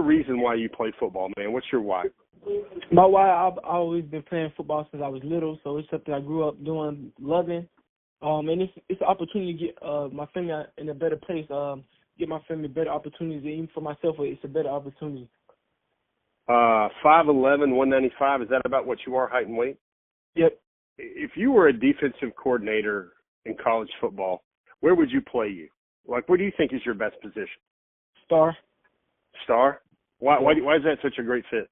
reason why you play football, man? What's your why? My why, I've always been playing football since I was little, so it's something I grew up doing, loving. And it's an opportunity to get my family in a better place, get my family better opportunities, and even for myself, it's a better opportunity. 5'11", 195, is that about what you are, height and weight? Yep. If you were a defensive coordinator in college football, where would you play you? Like, where do you think is your best position? Star. Star? Why is that such a great fit?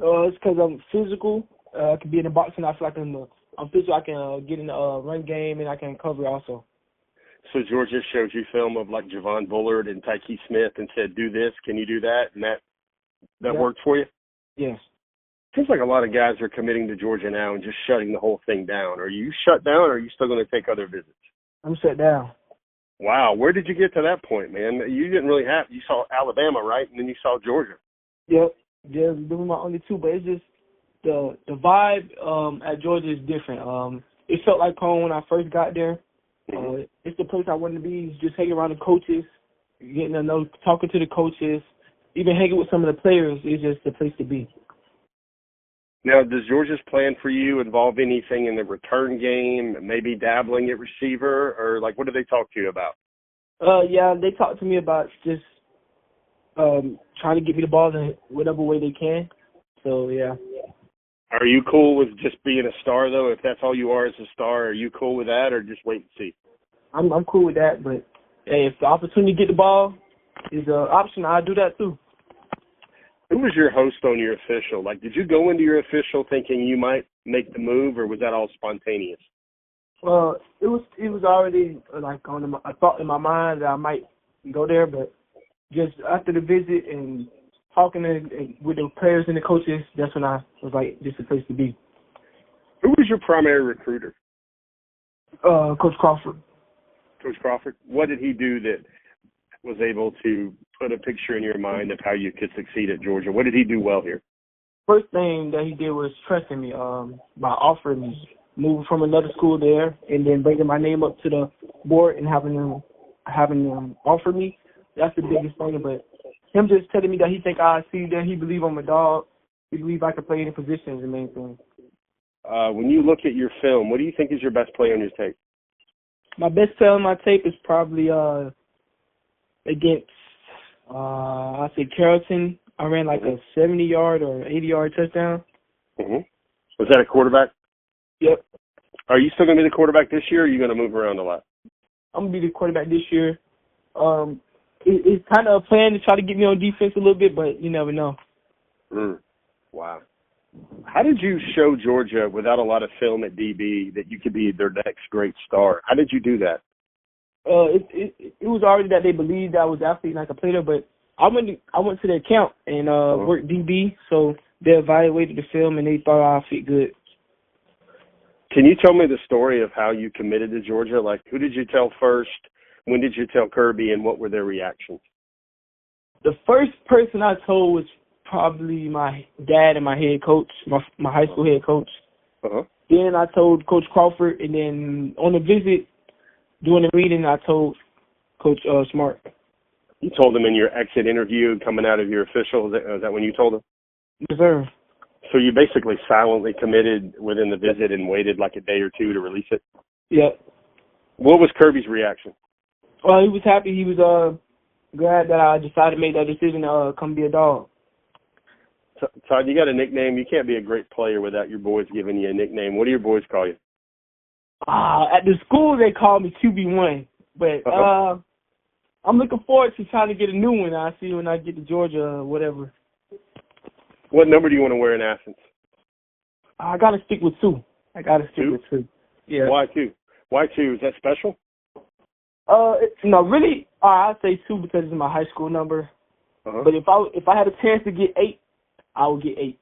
It's because I'm physical. I can be in the box, and I feel like I'm physical. I can get in the run game, and I can cover also. So Georgia showed you film of like Javon Bullard and Tyke Smith and said, do this, can you do that? And that worked for you? Yes. Seems like a lot of guys are committing to Georgia now and just shutting the whole thing down. Are you shut down, or are you still going to take other visits? I'm shut down. Wow. Where did you get to that point, man? You didn't really have – you saw Alabama, right? And then you saw Georgia. Yep. Yeah, those were my only two. But it's just the vibe at Georgia is different. It felt like home when I first got there. It's the place I wanted to be. Just hanging around the coaches, getting to know, talking to the coaches, even hanging with some of the players is just the place to be. Now, does Georgia's plan for you involve anything in the return game, maybe dabbling at receiver, or like what do they talk to you about? Yeah, they talk to me about just trying to get me the ball in whatever way they can. So, yeah. Are you cool with just being a star, though? If that's all you are as a star, are you cool with that, or just wait and see? I'm cool with that, but hey, if the opportunity to get the ball is an option, I'll do that too. Who was your host on your official? Like, did you go into your official thinking you might make the move, or was that all spontaneous? Well, it was already like a thought in my mind that I might go there, but just after the visit and talking with the players and the coaches, that's when I was like, this is the place to be. Who was your primary recruiter? Coach Crawford. Coach Crawford? What did he do that was able to put a picture in your mind of how you could succeed at Georgia? What did he do well here? First thing that he did was trusting me by offering me, moving from another school there, and then bringing my name up to the board and having them offer me. That's the biggest thing. But him just telling me that he think I see that he believe I'm a dog, he believe I can play any position is the main thing. When you look at your film, what do you think is your best play on your tape? My best play on my tape is probably against I say Carrollton. I ran like a 70-yard or 80-yard touchdown. Was that a quarterback? Yep. Are you still going to be the quarterback this year, or are you going to move around a lot? I'm going to be the quarterback this year. It's kind of a plan to try to get me on defense a little bit, but you never know. Wow. How did you show Georgia, without a lot of film at DB, that you could be their next great star? How did you do that? It was already that they believed I was athlete and I could play there, but I went to their camp and worked DB, so they evaluated the film and they thought I fit good. Can you tell me the story of how you committed to Georgia? Like, who did you tell first? When did you tell Kirby, and what were their reactions? The first person I told was probably my dad and my head coach, my high school head coach. Then I told Coach Crawford, and then on the visit, during the meeting, I told Coach Smart. You told him in your exit interview coming out of your official? Is that when you told him? Yes, sir. So you basically silently committed within the visit and waited like a day or two to release it? Yep. What was Kirby's reaction? Well, he was happy. He was glad that I decided to make that decision to come be a dog. Todd, you got a nickname. You can't be a great player without your boys giving you a nickname. What do your boys call you? At the school, they call me QB1. But I'm looking forward to trying to get a new one. I'll see when I get to Georgia or whatever. What number do you want to wear in Athens? I got to stick with 2. I got to stick with 2. Yeah. Why 2? Why 2? Is that special? No, really, I'd say 2 because it's my high school number. But if I had a chance to get 8, I would get 8.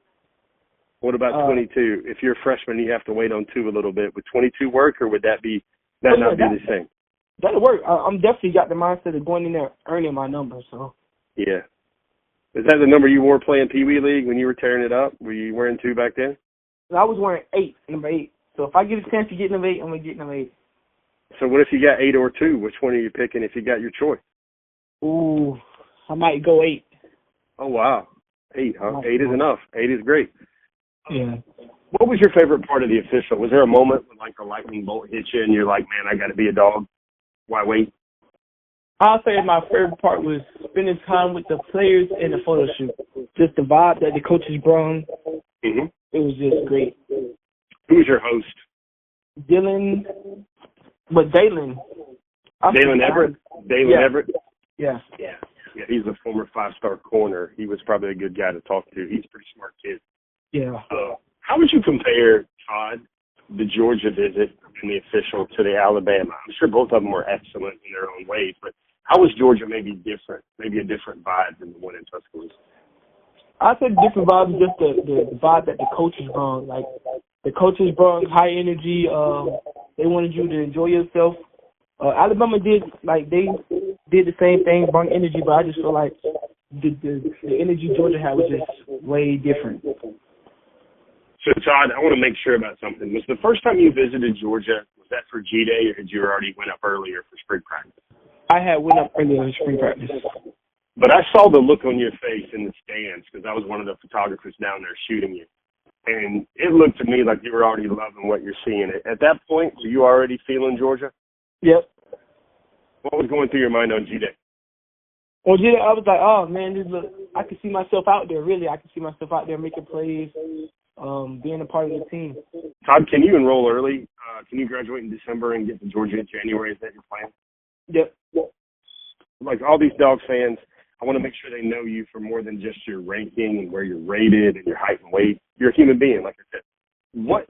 What about 22? If you're a freshman, you have to wait on 2 a little bit. Would 22 work, or would that not be the same? That'll work. I'm definitely got the mindset of going in there earning my number. So. Yeah. Is that the number you wore playing Pee Wee League when you were tearing it up? Were you wearing 2 back then? I was wearing 8, number 8. So if I get a chance to get number 8, I'm going to get number 8. So what if you got 8 or 2? Which one are you picking if you got your choice? Ooh, I might go 8. Oh, wow. 8, huh? 8 is enough. 8 is great. Yeah. What was your favorite part of the official? Was there a moment when, like, a lightning bolt hit you and you're like, man, I got to be a dog? Why wait? I'll say my favorite part was spending time with the players in the photo shoot. Just the vibe that the coaches brought. Mm-hmm. It was just great. Who was your host? Dalen. Dalen Everett? Yeah. Everett? Yeah. Yeah. Yeah, he's a former 5-star corner. He was probably a good guy to talk to. He's a pretty smart kid. Yeah. How would you compare, Todd, the Georgia visit and the official to the Alabama? I'm sure both of them were excellent in their own ways, but how was Georgia maybe different, maybe a different vibe than the one in Tuscaloosa? I said different vibes, just the vibe that the coaches brought. Like, the coaches brought high energy. They wanted you to enjoy yourself. Alabama did the same thing, brought energy, but I just feel like the energy Georgia had was just way different. So, Todd, I want to make sure about something. Was the first time you visited Georgia, was that for G-Day, or had you already went up earlier for spring practice? I had went up earlier in spring practice. But I saw the look on your face in the stands because I was one of the photographers down there shooting you. And it looked to me like you were already loving what you're seeing. At that point, were you already feeling Georgia? Yep. What was going through your mind on G-Day? On G-Day, I was like, oh, man, I can see myself out there, really. I can see myself out there making plays, being a part of the team. Todd, can you enroll early? Can you graduate in December and get to Georgia in January? Is that your plan? Yep. Like all these Dogs fans, I want to make sure they know you for more than just your ranking and where you're rated and your height and weight. You're a human being, like I said. What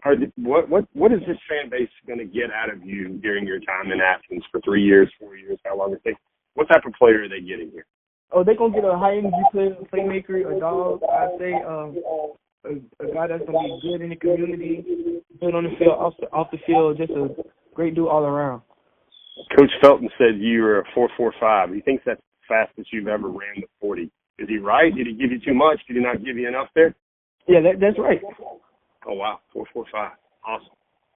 is this fan base going to get out of you during your time in Athens for 3 years, 4 years, how long it takes? What type of player are they getting here? Oh, they're going to get a high-energy playmaker, a dog, I'd say, a guy that's going to be good in the community, good on the field, off the field, just a great dude all around. Coach Felton said you were a 4.45. He thinks that's the fastest you've ever ran the 40. Is he right? Did he give you too much? Did he not give you enough there? Yeah, that's right. Oh, wow, 4.45. Awesome.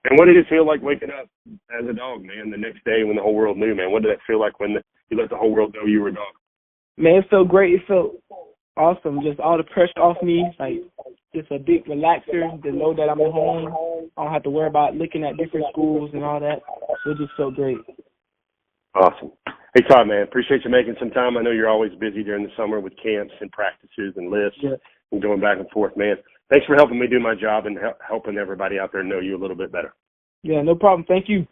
And what did it feel like waking up as a dog, man, the next day when the whole world knew, man? What did that feel like when you let the whole world know you were a dog? Man, it felt great. It felt awesome. Just all the pressure off me, like just a big relaxer to know that I'm at home. I don't have to worry about looking at different schools and all that. So it just felt great. Awesome. Hey, Todd, man, appreciate you making some time. I know you're always busy during the summer with camps and practices and lifts and going back and forth, man. Thanks for helping me do my job and helping everybody out there know you a little bit better. Yeah, no problem. Thank you.